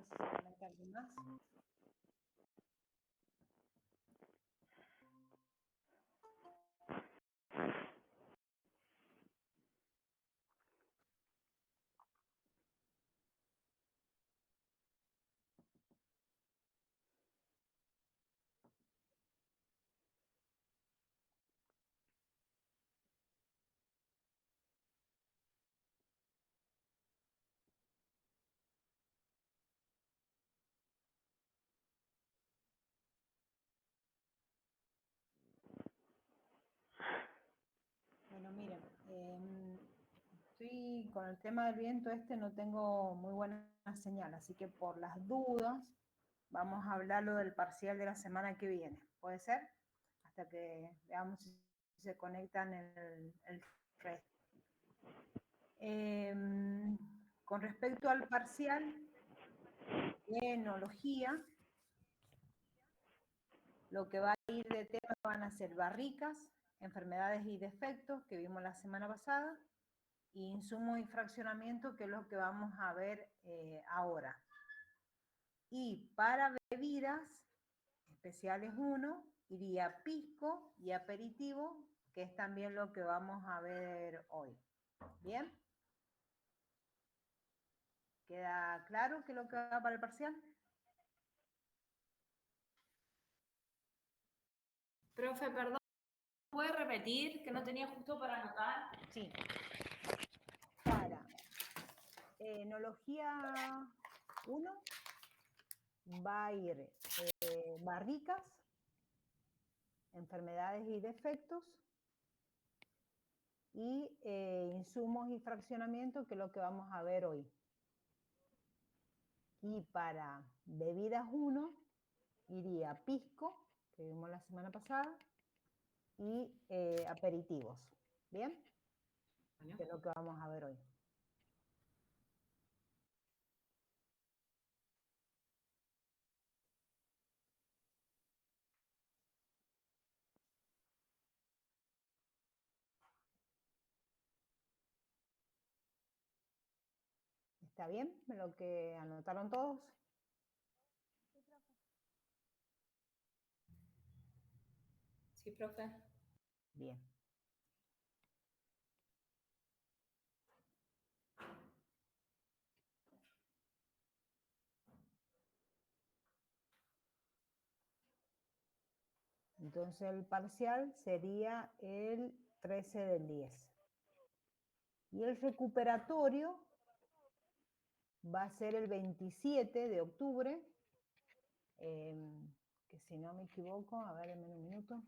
ver si se conecta alguien más. Bueno, miren, estoy con el tema del viento no tengo muy buena señal, así que por las dudas vamos a hablar lo del parcial de la semana que viene. ¿Puede ser? Hasta que veamos si se conectan el resto. Con respecto al parcial de enología, lo que va a ir de tema van a ser barricas, enfermedades y defectos que vimos la semana pasada, y insumo y fraccionamiento, que es lo que vamos a ver ahora. Y para bebidas especiales 1, iría pisco y aperitivo, que es también lo que vamos a ver hoy. ¿Bien? ¿Queda claro qué es lo que va para el parcial? Profe, perdón, ¿puede repetir que no tenía justo para anotar? Sí. Para enología 1 va a ir barricas, enfermedades y defectos, y insumos y fraccionamiento, que es lo que vamos a ver hoy. Y para bebidas 1 iría pisco, que vimos la semana pasada, y aperitivos. ¿Bien? Bueno. Que es lo que vamos a ver hoy. ¿Está bien? ¿Lo que anotaron todos? Sí, profe. Bien. Entonces el parcial sería el 13 del 10. Y el recuperatorio va a ser el 27 de octubre, que si no me equivoco, a ver, en un minuto.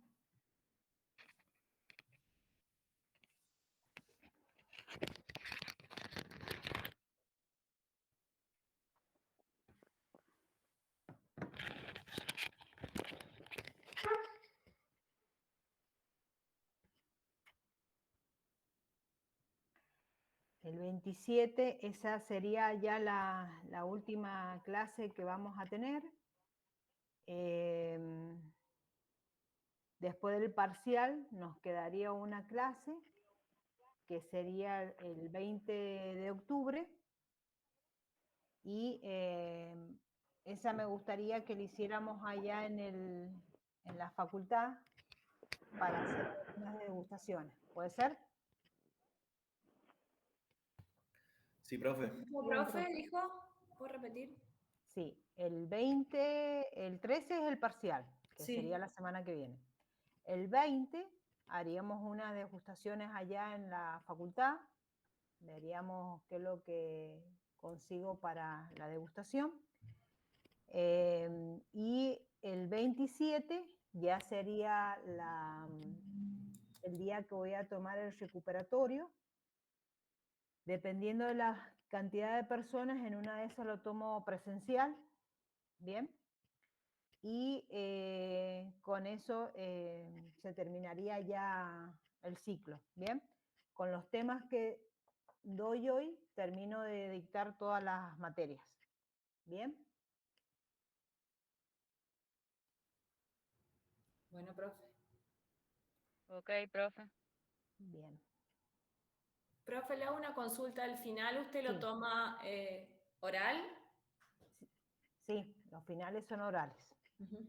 El 27, esa sería ya la última clase que vamos a tener. Después del parcial nos quedaría una clase que sería el 20 de octubre, y esa me gustaría que la hiciéramos allá en la facultad para hacer unas degustaciones. ¿Puede ser? Sí, profe. ¿Profe dijo? ¿Puedo repetir? Sí, el 13 es el parcial, que Sí. sería la semana que viene. El 20 haríamos unas degustaciones allá en la facultad, veríamos qué es lo que consigo para la degustación. Y el 27 ya sería el día que voy a tomar el recuperatorio. Dependiendo de la cantidad de personas, en una de esas lo tomo presencial. Bien. Y con eso se terminaría ya el ciclo. Bien. Con los temas que doy hoy, termino de dictar todas las materias. Bien. Bueno, profe. Ok, profe. Bien. Profe, le hago una consulta al final. ¿Usted lo Sí. toma oral? Sí, los finales son orales. Ujú.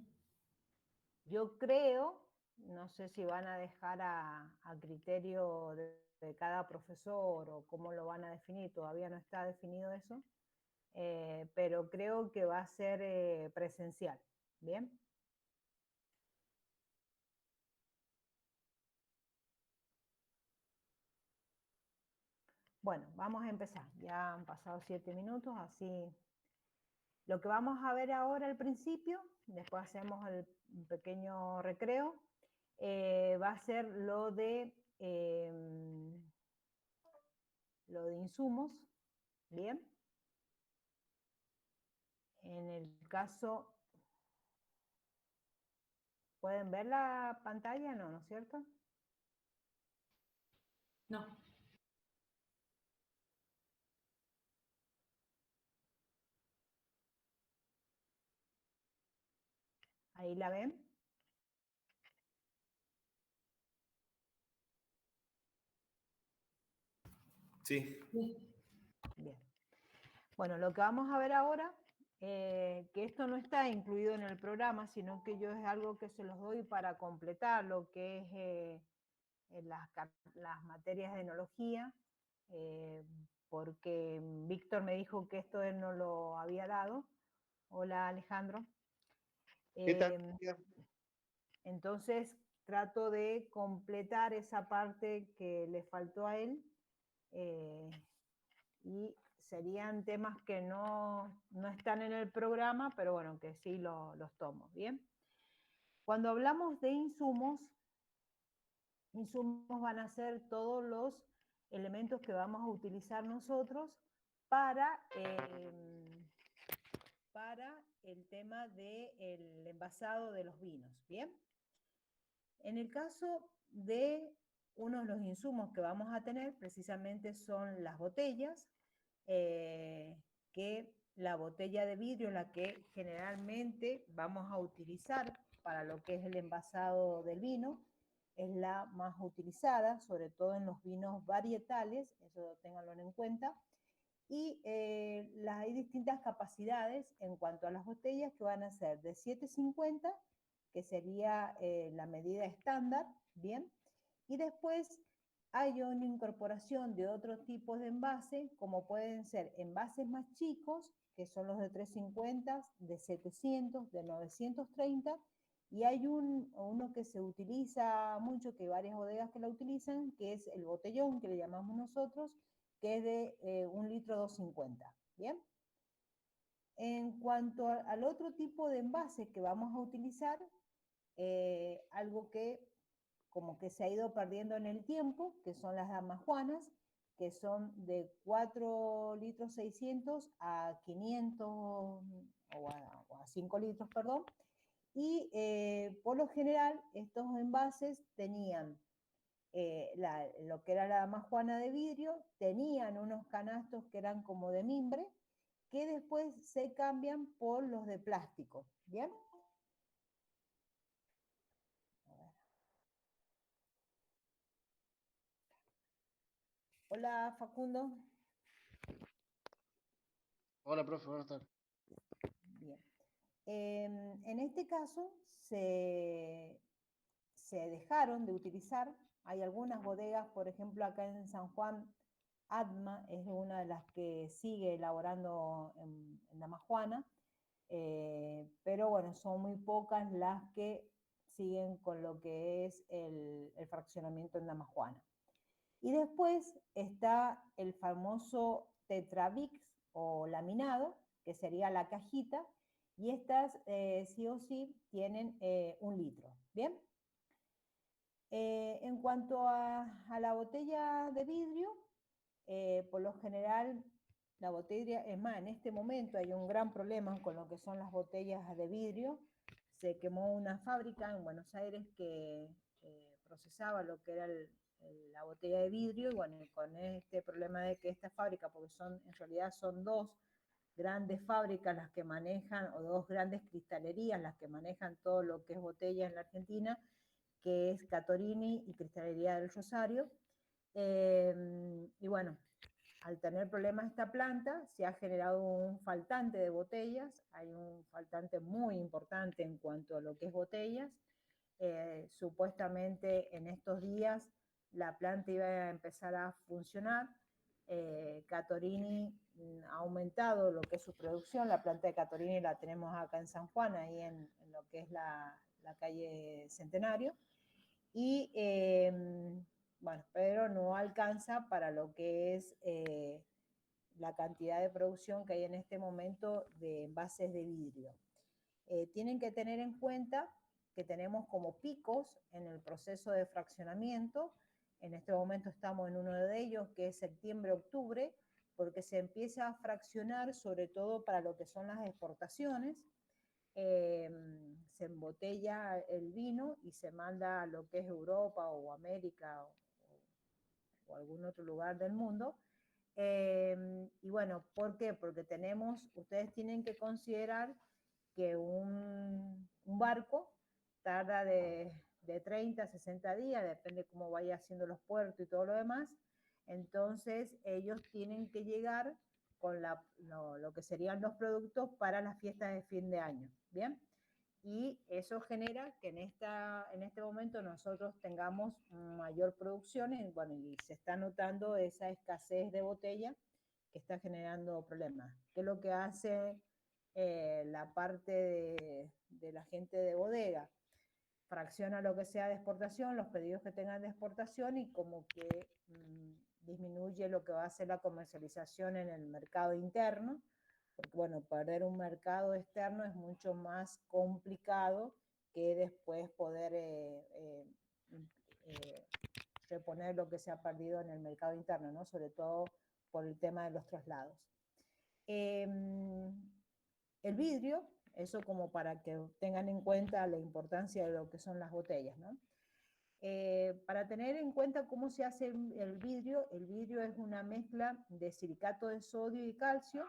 Yo creo, no sé si van a dejar a criterio de cada profesor o cómo lo van a definir, todavía no está definido eso, pero creo que va a ser presencial. ¿Bien? Bueno, vamos a empezar. Ya han pasado 7 minutos, así. Lo que vamos a ver ahora al principio, después hacemos un pequeño recreo, va a ser lo de insumos, ¿bien? En el caso, ¿pueden ver la pantalla? No, ¿no es cierto? No. Ahí la ven. Sí, Sí. Bien. Bueno, lo que vamos a ver ahora, que esto no está incluido en el programa, sino que yo es algo que se los doy para completar lo que es las materias de enología, porque Víctor me dijo que esto él no lo había dado. Hola Alejandro. ¿Qué tal? Entonces trato de completar esa parte que le faltó a él, y serían temas que no están en el programa, pero bueno, que sí los tomo, ¿bien? Cuando hablamos de insumos van a ser todos los elementos que vamos a utilizar nosotros para el tema del envasado de los vinos, ¿bien? En el caso de uno de los insumos que vamos a tener, precisamente son las botellas, que la botella de vidrio, la que generalmente vamos a utilizar para lo que es el envasado del vino, es la más utilizada, sobre todo en los vinos varietales, eso ténganlo en cuenta. Y hay distintas capacidades en cuanto a las botellas, que van a ser de 750, que sería la medida estándar, ¿bien? Y después hay una incorporación de otros tipos de envase, como pueden ser envases más chicos, que son los de 350, de 700, de 930, y hay uno que se utiliza mucho, que varias bodegas que la utilizan, que es el botellón, que le llamamos nosotros, que es de 1 litro 250, ¿bien? En cuanto al otro tipo de envase que vamos a utilizar, algo que como que se ha ido perdiendo en el tiempo, que son las damajuanas, que son de 4 litros 600 a 500 o a 5 litros, perdón. Y por lo general estos envases tenían lo que era la damajuana de vidrio, tenían unos canastos que eran como de mimbre, que después se cambian por los de plástico, ¿bien? Hola, Facundo. Hola, profe, buenas tardes. Bien. En este caso se dejaron de utilizar. Hay algunas bodegas, por ejemplo, acá en San Juan, Atma es una de las que sigue elaborando en damajuana, pero bueno, son muy pocas las que siguen con lo que es el fraccionamiento en damajuana. Y después está el famoso Tetravix o laminado, que sería la cajita, y estas sí o sí tienen 1 litro, ¿bien? En cuanto a la botella de vidrio, por lo general la botella, es más, en este momento hay un gran problema con lo que son las botellas de vidrio. Se quemó una fábrica en Buenos Aires que procesaba lo que era la botella de vidrio, y bueno, con este problema de que esta fábrica, porque en realidad son dos grandes fábricas las que manejan, o dos grandes cristalerías las que manejan todo lo que es botella en la Argentina, que es Catorini y Cristalería del Rosario. Y bueno, al tener problemas esta planta, se ha generado un faltante de botellas, hay un faltante muy importante en cuanto a lo que es botellas. Supuestamente en estos días la planta iba a empezar a funcionar. Catorini ha aumentado lo que es su producción, la planta de Catorini la tenemos acá en San Juan, ahí en lo que es la calle Centenario, y bueno, pero no alcanza para lo que es la cantidad de producción que hay en este momento de envases de vidrio. Tienen que tener en cuenta que tenemos como picos en el proceso de fraccionamiento. En este momento estamos en uno de ellos, que es septiembre-octubre, porque se empieza a fraccionar sobre todo para lo que son las exportaciones. Se embotella el vino y se manda a lo que es Europa o América o algún otro lugar del mundo. Y bueno, ¿por qué? Porque ustedes tienen que considerar que un barco tarda de 30 a 60 días, depende cómo vaya haciendo los puertos y todo lo demás. Entonces ellos tienen que llegar con lo que serían los productos para las fiestas de fin de año, ¿bien? Y eso genera que en este momento nosotros tengamos mayor producción y, bueno, y se está notando esa escasez de botella que está generando problemas. ¿Qué es lo que hace la parte de la gente de bodega? Fracciona lo que sea de exportación, los pedidos que tengan de exportación, y como que disminuye lo que va a ser la comercialización en el mercado interno, porque bueno, perder un mercado externo es mucho más complicado que después poder reponer lo que se ha perdido en el mercado interno, ¿no? Sobre todo por el tema de los traslados. El vidrio, eso como para que tengan en cuenta la importancia de lo que son las botellas, ¿no? Para tener en cuenta cómo se hace el vidrio es una mezcla de silicato de sodio y calcio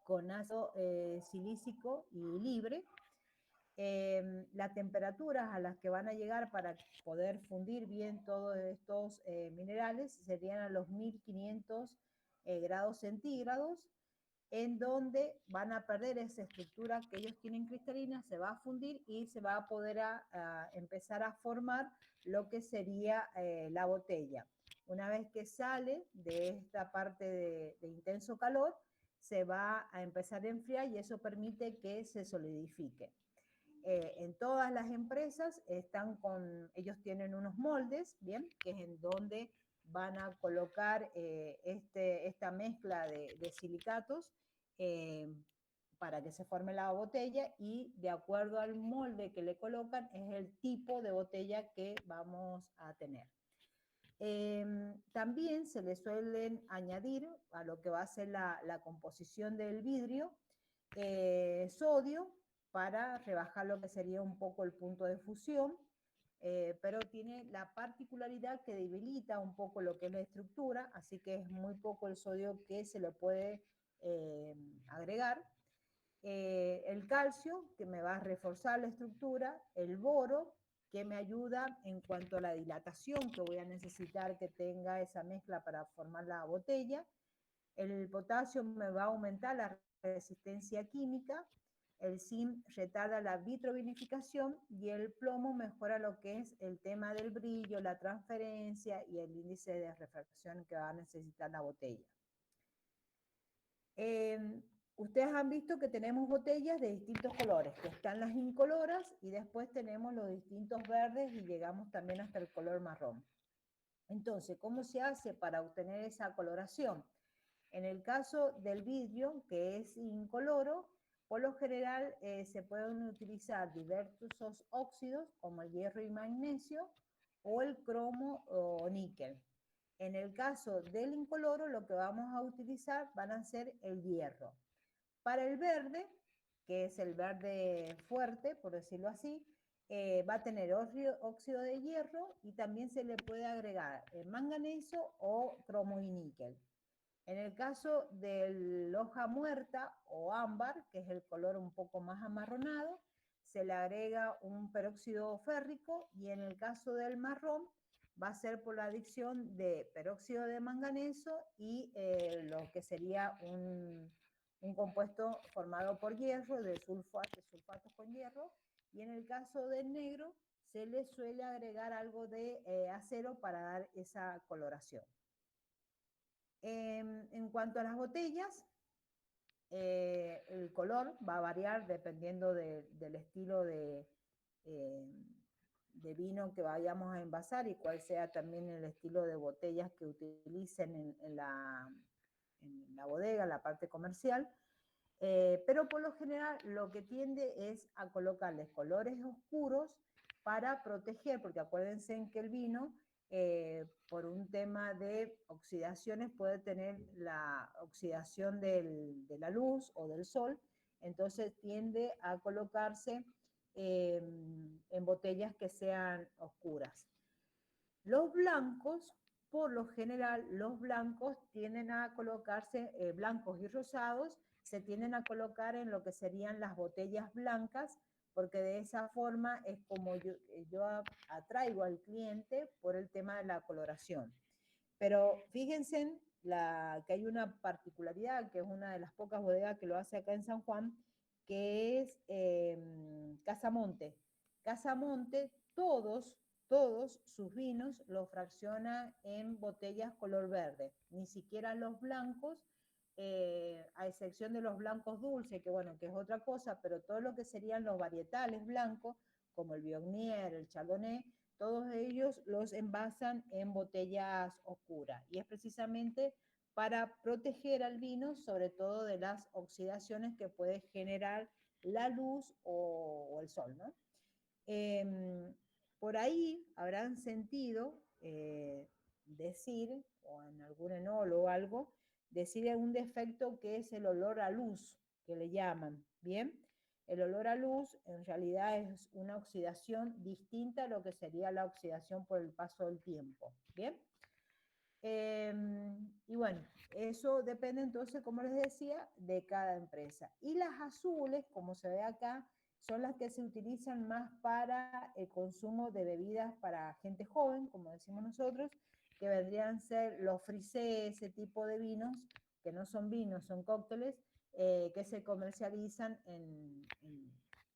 con ácido silícico y libre. Las temperaturas a las que van a llegar para poder fundir bien todos estos minerales serían a los 1500 grados centígrados, en donde van a perder esa estructura que ellos tienen cristalina, se va a fundir y se va a poder empezar a formar lo que sería la botella. Una vez que sale de esta parte de intenso calor, se va a empezar a enfriar y eso permite que se solidifique. En todas las empresas ellos tienen unos moldes, ¿bien? Que es en donde van a colocar esta mezcla de silicatos para que se forme la botella, y de acuerdo al molde que le colocan es el tipo de botella que vamos a tener. También se le suelen añadir a lo que va a ser la composición del vidrio sodio para rebajar lo que sería un poco el punto de fusión, pero tiene la particularidad que debilita un poco lo que es la estructura, así que es muy poco el sodio que se le puede agregar. El calcio, que me va a reforzar la estructura, el boro, que me ayuda en cuanto a la dilatación que voy a necesitar que tenga esa mezcla para formar la botella. El potasio me va a aumentar la resistencia química, el zinc retarda la vitrovinificación y el plomo mejora lo que es el tema del brillo, la transferencia y el índice de refracción que va a necesitar la botella. Ustedes han visto que tenemos botellas de distintos colores, que están las incoloras y después tenemos los distintos verdes y llegamos también hasta el color marrón. Entonces, ¿cómo se hace para obtener esa coloración? En el caso del vidrio, que es incoloro, por lo general se pueden utilizar diversos óxidos como el hierro y magnesio o el cromo o níquel. En el caso del incoloro, lo que vamos a utilizar van a ser el hierro. Para el verde, que es el verde fuerte, por decirlo así, va a tener óxido de hierro y también se le puede agregar manganeso o cromo y níquel. En el caso de la hoja muerta o ámbar, que es el color un poco más amarronado, se le agrega un peróxido férrico, y en el caso del marrón va a ser por la adición de peróxido de manganeso y lo que sería un compuesto formado por hierro, de sulfatos con hierro, y en el caso del negro se le suele agregar algo de acero para dar esa coloración. En cuanto a las botellas, el color va a variar dependiendo del estilo de vino que vayamos a envasar y cuál sea también el estilo de botellas que utilicen en la bodega, en la parte comercial. Pero por lo general lo que tiende es a colocarles colores oscuros para proteger, porque acuérdense en que el vino, por un tema de oxidaciones, puede tener la oxidación de la luz o del sol, entonces tiende a colocarse en botellas que sean oscuras. Los blancos, por lo general, los blancos tienden a colocarse, blancos y rosados, se tienden a colocar en lo que serían las botellas blancas, porque de esa forma es como yo atraigo al cliente por el tema de la coloración. Pero fíjense que hay una particularidad, que es una de las pocas bodegas que lo hace acá en San Juan, que es Casamonte. Casamonte, todos sus vinos los fracciona en botellas color verde, ni siquiera los blancos, a excepción de los blancos dulces, que bueno, que es otra cosa, pero todo lo que serían los varietales blancos, como el Viognier, el Chardonnay, todos ellos los envasan en botellas oscuras, y es precisamente para proteger al vino, sobre todo de las oxidaciones que puede generar la luz o el sol, ¿no? Por ahí habrán sentido decir, o en algún enólogo o algo, decir un defecto que es el olor a luz, que le llaman, ¿bien? El olor a luz en realidad es una oxidación distinta a lo que sería la oxidación por el paso del tiempo, ¿bien? Y bueno, eso depende entonces, como les decía, de cada empresa. Y las azules, como se ve acá, son las que se utilizan más para el consumo de bebidas para gente joven, como decimos nosotros, que vendrían a ser los frisés, ese tipo de vinos, que no son vinos, son cócteles, que se comercializan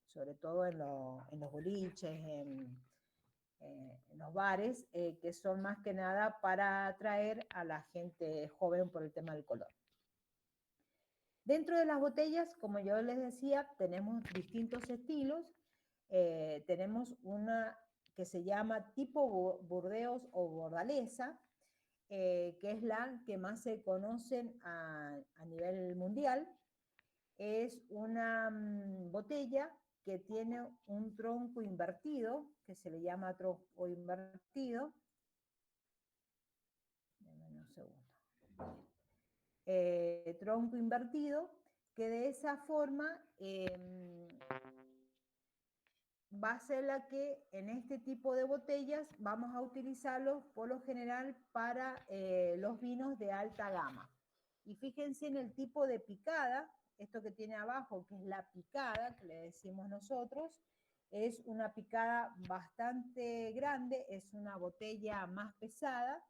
sobre todo en los boliches, en los bares, que son más que nada para atraer a la gente joven por el tema del color. Dentro de las botellas, como yo les decía, tenemos distintos estilos. Tenemos una que se llama tipo Burdeos o Bordalesa, que es la que más se conocen a nivel mundial. Es una botella que tiene un tronco invertido, que se le llama tronco invertido. Denme un segundo. Tronco invertido, que de esa forma va a ser la que en este tipo de botellas vamos a utilizarlos por lo general para los vinos de alta gama. Y fíjense en el tipo de picada, esto que tiene abajo, que es la picada, que le decimos nosotros, es una picada bastante grande, es una botella más pesada,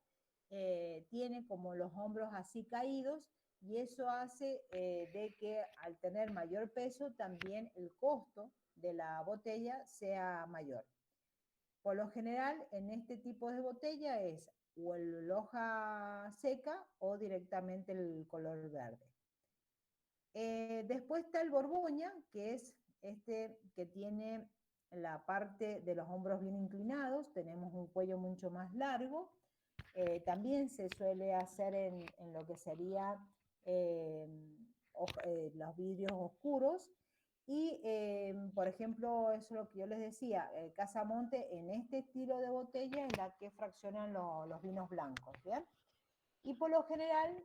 tiene como los hombros así caídos, y eso hace de que al tener mayor peso también el costo de la botella sea mayor. Por lo general en este tipo de botella es o el hoja seca o directamente el color verde. Después está el Borgoña, que es este que tiene la parte de los hombros bien inclinados, tenemos un cuello mucho más largo. También se suele hacer en lo que sería los vidrios oscuros. Y, por ejemplo, eso es lo que yo les decía, Casamonte en este estilo de botella es la que fraccionan los vinos blancos, ¿bien? Y por lo general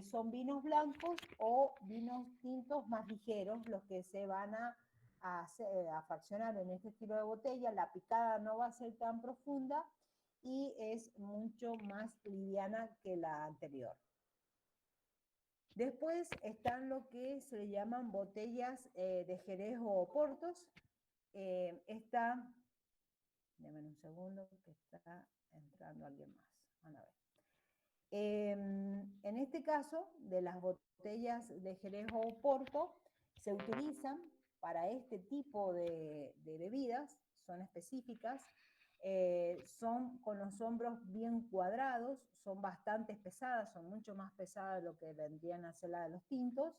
son vinos blancos o vinos tintos más ligeros los que se van a fraccionar en este estilo de botella. La picada no va a ser tan profunda y es mucho más liviana que la anterior. Después están lo que se le llaman botellas de Jerez o Portos. Esta Denme un segundo que está entrando alguien más. Van a ver. En este caso, de las botellas de Jerez o Oporto, se utilizan para este tipo de bebidas, son específicas, son con los hombros bien cuadrados, son bastante pesadas, son mucho más pesadas de lo que vendrían a ser la de los tintos,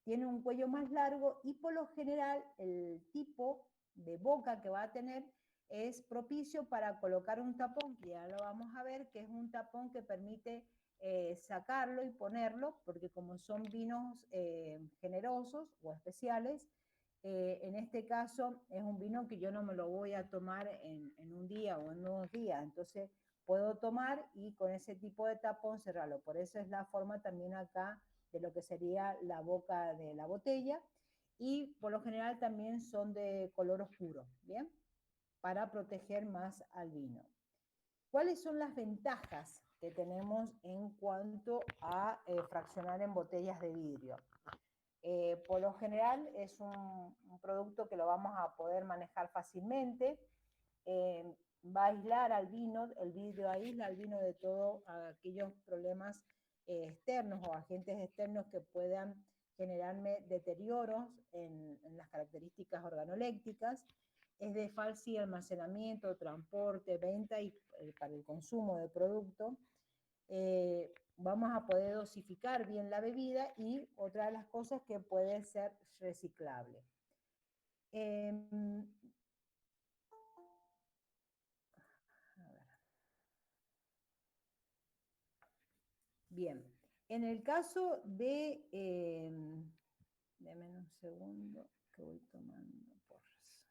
tiene un cuello más largo y por lo general el tipo de boca que va a tener es propicio para colocar un tapón, que ya lo vamos a ver, que es un tapón que permite sacarlo y ponerlo, porque como son vinos generosos o especiales, en este caso es un vino que yo no me lo voy a tomar en un día o en 2 días, entonces puedo tomar y con ese tipo de tapón cerrarlo. Por eso es la forma también acá de lo que sería la boca de la botella, y por lo general también son de color oscuro, ¿bien? Para proteger más al vino. ¿Cuáles son las ventajas que tenemos en cuanto a fraccionar en botellas de vidrio? Por lo general es un producto que lo vamos a poder manejar fácilmente, va a aislar al vino, el vidrio aísla al vino de todos aquellos problemas externos o agentes externos que puedan generarme deterioros en las características organolépticas. Es de fácil almacenamiento, transporte, venta y para el consumo del producto. Vamos a poder dosificar bien la bebida y otra de las cosas que puede ser reciclable. Bien, en el caso de, denme un segundo que voy tomando porras.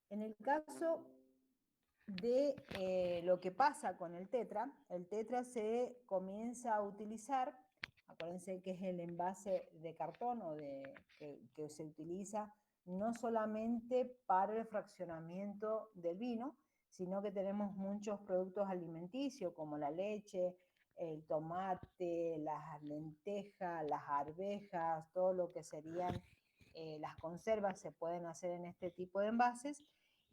En el caso de lo que pasa con el tetra se comienza a utilizar, acuérdense que es el envase de cartón o que se utiliza no solamente para el fraccionamiento del vino, sino que tenemos muchos productos alimenticios como la leche, el tomate, las lentejas, las arvejas, todo lo que serían las conservas se pueden hacer en este tipo de envases,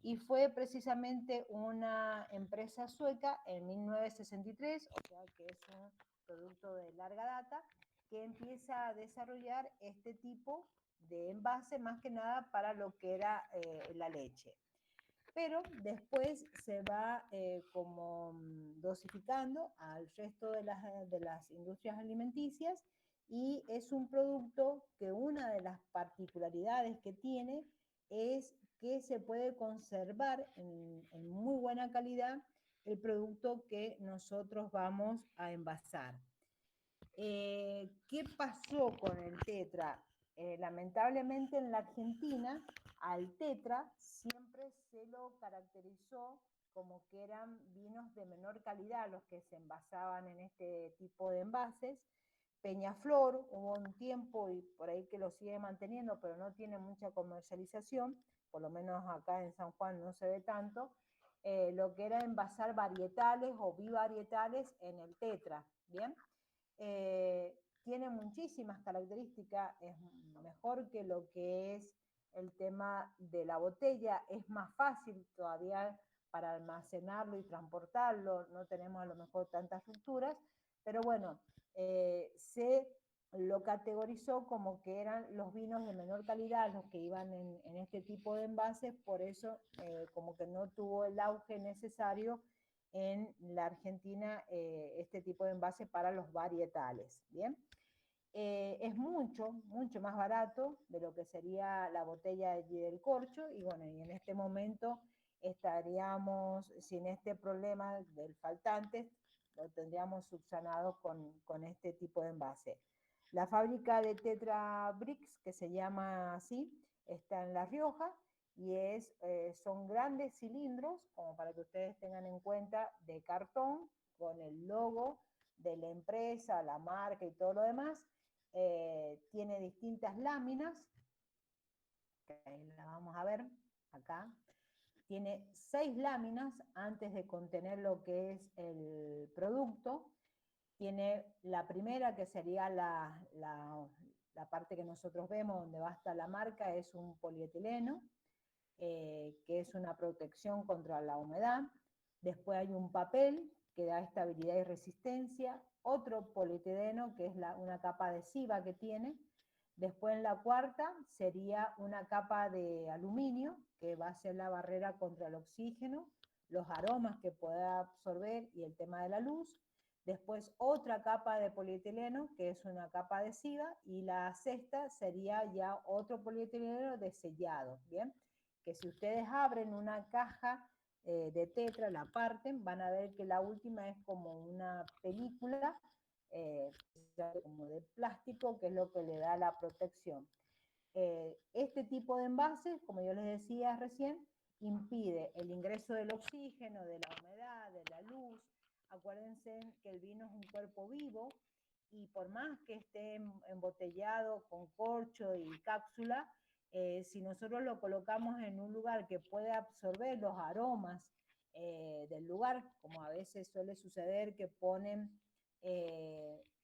y fue precisamente una empresa sueca en 1963, o sea que es un producto de larga data, que empieza a desarrollar este tipo de envase más que nada para lo que era la leche. Pero después se va como dosificando al resto de las industrias alimenticias, y es un producto que una de las particularidades que tiene es que se puede conservar en muy buena calidad el producto que nosotros vamos a envasar. ¿Qué pasó con el tetra? Lamentablemente en la Argentina al tetra siempre se lo caracterizó como que eran vinos de menor calidad los que se envasaban en este tipo de envases. Peñaflor hubo un tiempo y por ahí que lo sigue manteniendo, pero no tiene mucha comercialización, por lo menos acá en San Juan no se ve tanto, lo que era envasar varietales o bivarietales en el tetra, ¿bien? Tiene muchísimas características, es mejor que lo que es el tema de la botella, es más fácil todavía para almacenarlo y transportarlo, no tenemos a lo mejor tantas estructuras, pero bueno, se lo categorizó como que eran los vinos de menor calidad los que iban en este tipo de envases, por eso como que no tuvo el auge necesario en la Argentina este tipo de envase para los varietales, ¿bien? Es mucho más barato de lo que sería la botella del corcho, y bueno, y en este momento estaríamos sin este problema del faltante, lo tendríamos subsanado con este tipo de envase. La fábrica de Tetra Bricks, que se llama así, está en La Rioja, y son grandes cilindros, como para que ustedes tengan en cuenta, de cartón, con el logo de la empresa, la marca y todo lo demás. Tiene distintas láminas, que ahí la vamos a ver acá. Tiene 6 láminas antes de contener lo que es el producto. Tiene la primera, que sería la parte que nosotros vemos donde va a estar la marca es un polietileno, que es una protección contra la humedad. Después hay un papel que da estabilidad y resistencia, otro polietileno que es una capa adhesiva que tiene. Después en la cuarta sería una capa de aluminio que va a ser la barrera contra el oxígeno, los aromas que pueda absorber y el tema de la luz. Después otra capa de polietileno que es una capa adhesiva, y la sexta sería ya otro polietileno de sellado, ¿bien? Que si ustedes abren una caja de tetra, la parten, van a ver que la última es como una película como de plástico, que es lo que le da la protección. Este tipo de envases, como yo les decía recién, impide el ingreso del oxígeno, de la humedad, de la luz. Acuérdense que el vino es un cuerpo vivo, y por más que esté embotellado con corcho y cápsula, si nosotros lo colocamos en un lugar que puede absorber los aromas del lugar, como a veces suele suceder que ponen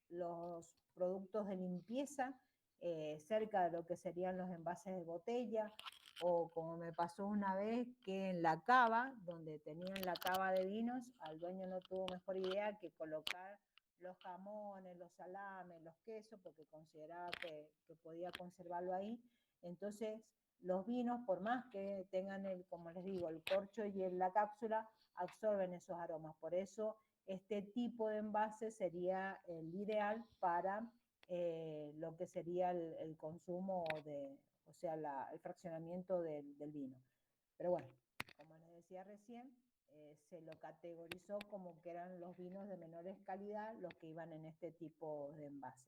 los productos de limpieza cerca de lo que serían los envases de botella, o como me pasó una vez que en la cava, donde tenían la cava de vinos, al dueño no tuvo mejor idea que colocar los jamones, los salames, los quesos, porque consideraba que podía conservarlo ahí. Entonces los vinos, por más que tengan, como les digo, el corcho y la cápsula, absorben esos aromas. Por eso este tipo de envase sería el ideal para lo que sería el consumo o sea, el fraccionamiento del vino. Pero bueno, como les decía recién, se lo categorizó como que eran los vinos de menores calidad los que iban en este tipo de envase.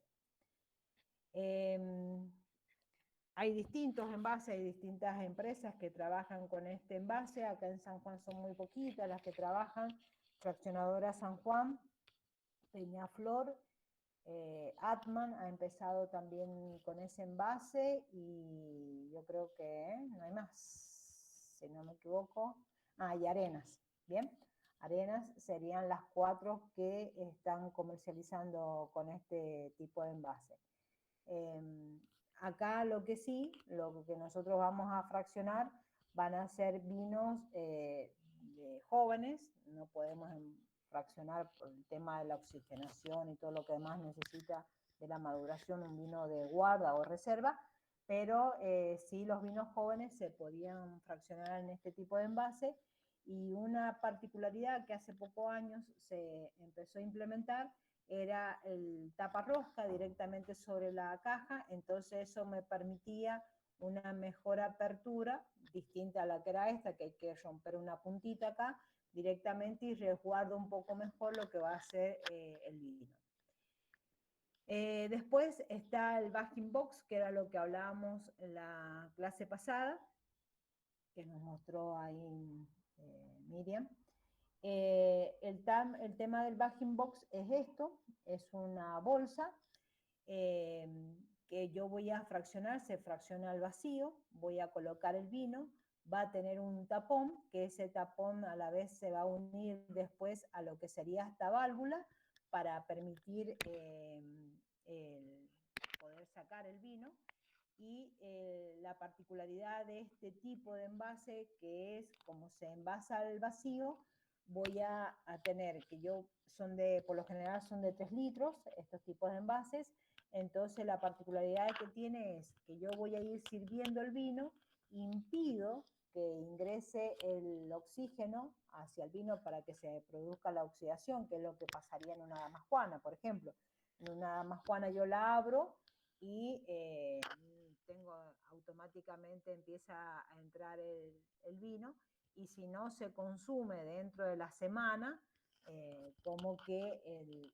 Hay distintos envases, hay distintas empresas que trabajan con este envase. Acá en San Juan son muy poquitas las que trabajan. Fraccionadora San Juan, Peñaflor, Atman ha empezado también con ese envase, y yo creo que no hay más, si no me equivoco. Y Arenas, ¿bien? Arenas serían las 4 que están comercializando con este tipo de envase. Acá lo que nosotros vamos a fraccionar van a ser vinos de jóvenes. No podemos fraccionar por el tema de la oxigenación y todo lo que demás necesita de la maduración un vino de guarda o reserva, pero sí, los vinos jóvenes se podían fraccionar en este tipo de envase. Y una particularidad que hace pocos años se empezó a implementar era el taparrosca directamente sobre la caja. Entonces eso me permitía una mejor apertura, distinta a la que era esta, que hay que romper una puntita acá directamente, y resguardo un poco mejor lo que va a ser el vino. Después está el bagging box, que era lo que hablábamos en la clase pasada, que nos mostró ahí Miriam. El tema del bagging box es esto, es una bolsa que yo voy a fraccionar, se fracciona al vacío, voy a colocar el vino, va a tener un tapón, que ese tapón a la vez se va a unir después a lo que sería esta válvula para permitir poder sacar el vino. Y la particularidad de este tipo de envase, que es como se envasa al vacío, voy a tener que por lo general son de 3 litros, estos tipos de envases. Entonces la particularidad que tiene es que yo voy a ir sirviendo el vino, impido que ingrese el oxígeno hacia el vino para que se produzca la oxidación, que es lo que pasaría en una damascuana, por ejemplo. En una damascuana yo la abro y automáticamente empieza a entrar el vino, y si no se consume dentro de la semana, como que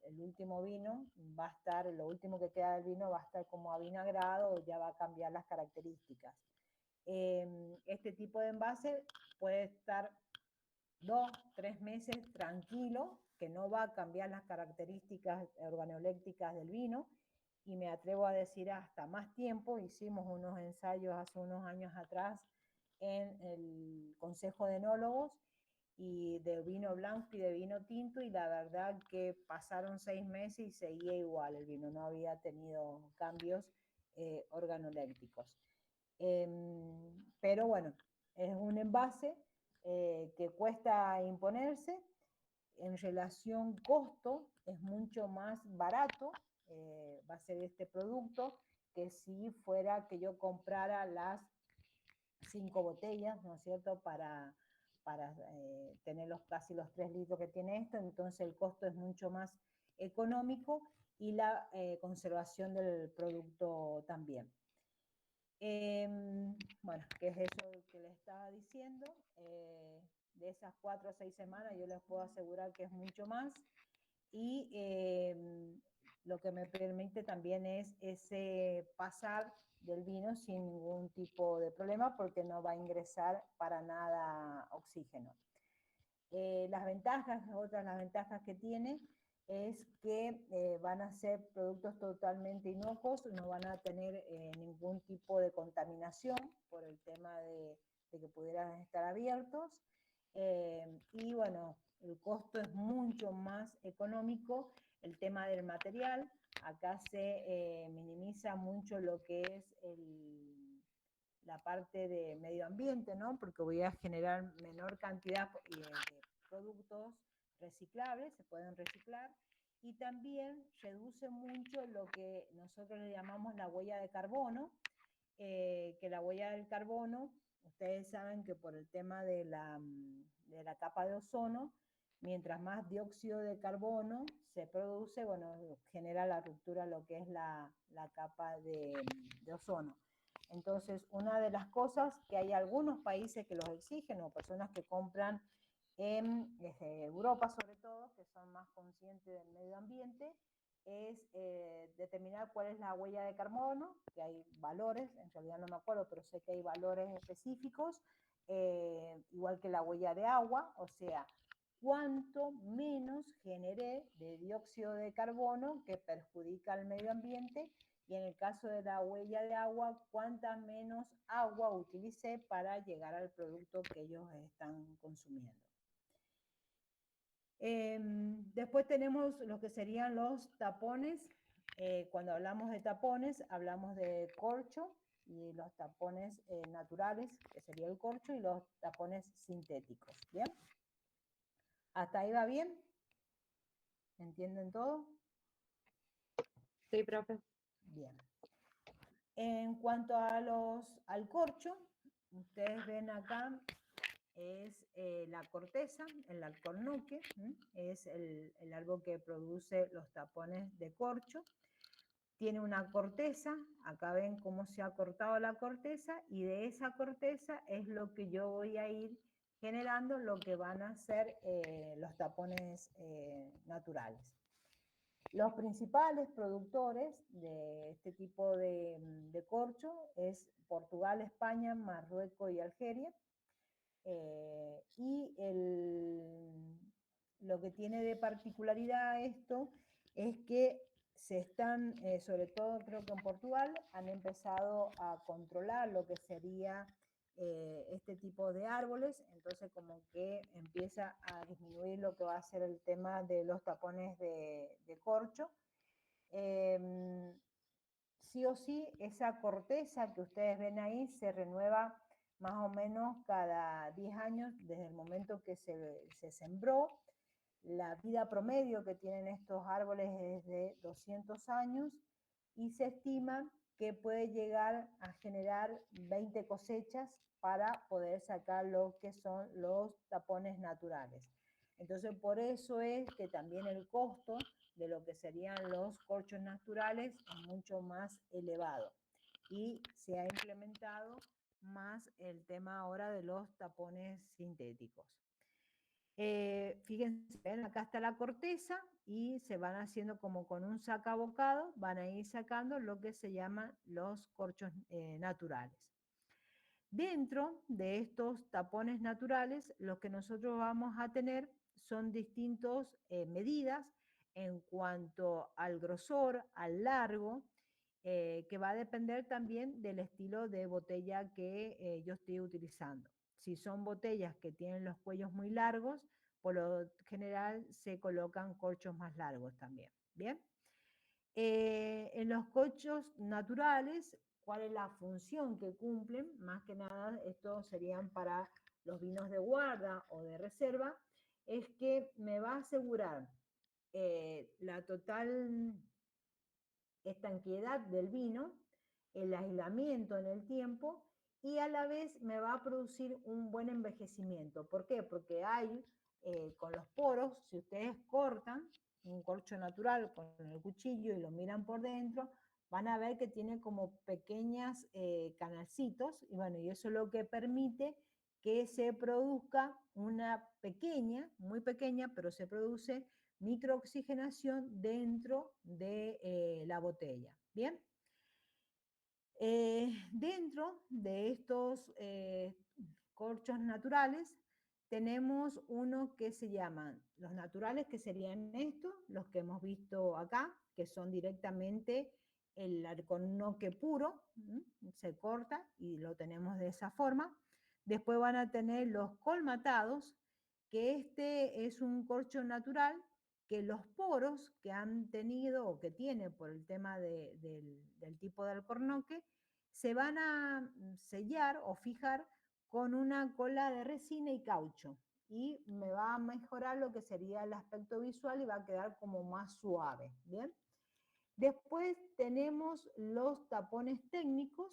el último vino va a estar, lo último que queda del vino va a estar como avinagrado, o ya va a cambiar las características. Este tipo de envase puede estar 2, 3 meses tranquilo, que no va a cambiar las características organolépticas del vino, y me atrevo a decir hasta más tiempo. Hicimos unos ensayos hace unos años atrás en el Consejo de Enólogos, y de vino blanco y de vino tinto, y la verdad que pasaron 6 meses y seguía igual el vino, no había tenido cambios, organolépticos. Pero bueno, es un envase que cuesta imponerse. En relación costo es mucho más barato, va a ser este producto, que si fuera que yo comprara las 5 botellas, ¿no es cierto?, para tener casi los 3 litros que tiene esto, entonces el costo es mucho más económico y la conservación del producto también. Bueno, ¿qué es eso que les estaba diciendo? De esas 4 o 6 semanas yo les puedo asegurar que es mucho más, y lo que me permite también es ese pasar del vino sin ningún tipo de problema, porque no va a ingresar para nada oxígeno. Las ventajas que tiene es que van a ser productos totalmente inocuos, no van a tener ningún tipo de contaminación por el tema de que pudieran estar abiertos, y bueno, el costo es mucho más económico. El tema del material, acá se minimiza mucho lo que es la parte de medio ambiente, ¿no? Porque voy a generar menor cantidad de productos reciclables, se pueden reciclar, y también reduce mucho lo que nosotros le llamamos la huella de carbono, que la huella del carbono, ustedes saben que por el tema de la capa de ozono, mientras más dióxido de carbono se produce, bueno, genera la ruptura lo que es la capa de ozono. Entonces, una de las cosas que hay algunos países que los exigen, o personas que compran desde Europa sobre todo, que son más conscientes del medio ambiente, es determinar cuál es la huella de carbono, que hay valores, en realidad no me acuerdo, pero sé que hay valores específicos, igual que la huella de agua, o sea, cuánto menos generé de dióxido de carbono que perjudica al medio ambiente, y en el caso de la huella de agua, cuánta menos agua utilicé para llegar al producto que ellos están consumiendo. Después tenemos lo que serían los tapones. Cuando hablamos de tapones, hablamos de corcho y los tapones naturales, que sería el corcho, y los tapones sintéticos. ¿Bien? ¿Hasta ahí va bien? ¿Entienden todo? Sí, profe. Bien. En cuanto al corcho, ustedes ven acá, es la corteza, el alcornoque, es el árbol que produce los tapones de corcho. Tiene una corteza, acá ven cómo se ha cortado la corteza, y de esa corteza es lo que yo voy a ir generando lo que van a ser los tapones naturales. Los principales productores de este tipo de corcho es Portugal, España, Marruecos y Algeria. Lo que tiene de particularidad esto es que se están, sobre todo creo que en Portugal, han empezado a controlar lo que sería este tipo de árboles, entonces como que empieza a disminuir lo que va a ser el tema de los tapones de corcho. Sí o sí, esa corteza que ustedes ven ahí se renueva más o menos cada 10 años desde el momento que se sembró. La vida promedio que tienen estos árboles es de 200 años, y se estima que puede llegar a generar 20 cosechas para poder sacar lo que son los tapones naturales. Entonces, por eso es que también el costo de lo que serían los corchos naturales es mucho más elevado, y se ha implementado más el tema ahora de los tapones sintéticos. Fíjense, ¿ven? Acá está la corteza, y se van haciendo como con un sacabocado, van a ir sacando lo que se llaman los corchos naturales. Dentro de estos tapones naturales, lo que nosotros vamos a tener son distintas medidas en cuanto al grosor, al largo, que va a depender también del estilo de botella que yo estoy utilizando. Si son botellas que tienen los cuellos muy largos, por lo general se colocan corchos más largos también. ¿Bien? En los corchos naturales, ¿cuál es la función que cumplen? Más que nada, estos serían para los vinos de guarda o de reserva, es que me va a asegurar la total estanqueidad del vino, el aislamiento en el tiempo y a la vez me va a producir un buen envejecimiento. ¿Por qué? Porque hay con los poros, si ustedes cortan un corcho natural con el cuchillo y lo miran por dentro, van a ver que tiene como pequeñas canalcitos y bueno, y eso es lo que permite que se produzca una pequeña, muy pequeña, pero se produce microoxigenación dentro de la botella. ¿Bien? Dentro de estos corchos naturales tenemos unos que se llaman los naturales, que serían estos, los que hemos visto acá, que son directamente el alcornoque puro, se corta y lo tenemos de esa forma. Después van a tener los colmatados, que este es un corcho natural que los poros que han tenido o que tiene por el tema del tipo de alcornoque se van a sellar o fijar con una cola de resina y caucho y me va a mejorar lo que sería el aspecto visual y va a quedar como más suave, ¿bien? Después tenemos los tapones técnicos,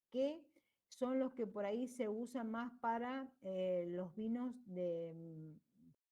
que son los que por ahí se usan más para los vinos